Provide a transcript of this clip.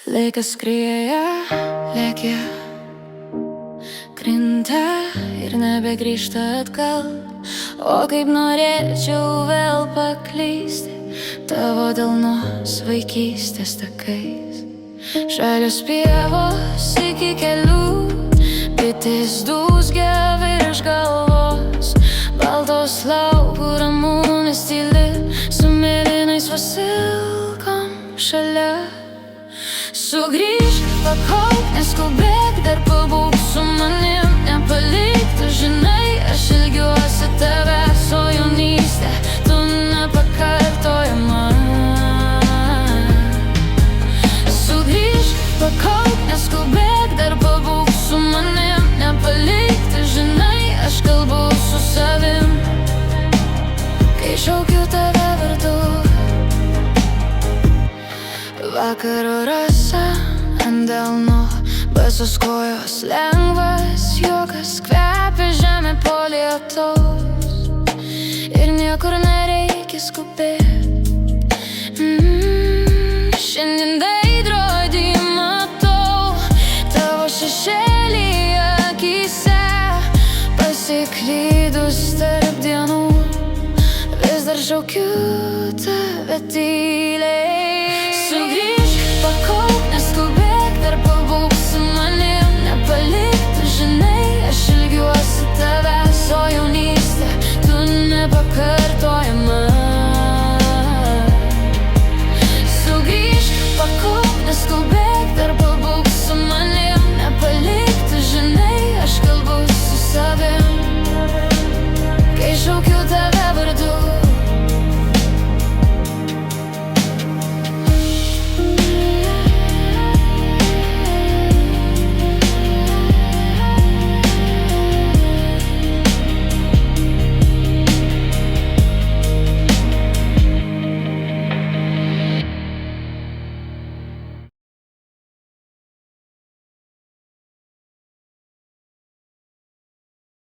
Laikas skrieja, lėkia, krinta ir nebegrįžta atgal. O kaip norėčiau vėl paklysti tavo delnos vaikystės takais. Žalios pievos iki kelių, bitės dūzgia virš galvos. Baltos laukų ramunės tyli, su mėlynais vasilkom šalia. Sugrįžk, pakauk, neskubėk, dar pabūk su manim, nepalik, tu žinai, aš ilgiuosi tavęs, o jaunystė, tu nepakartojama. Sugrįžk, pakauk, neskubėk, dar pabūk su manim, nepalik, tu žinai, aš kalbu su savim, kai šaukiu tave vardu. Vakaro rasa ant delno, basos kojos, lengvas juokas, kvepia žemė po lietaus ir niekur nereikia skubėt. Šiandien veidrodį matau, tavo šešėlį akyse, pasiklydus tarp dienų, vis dar šaukiu tave tyliai.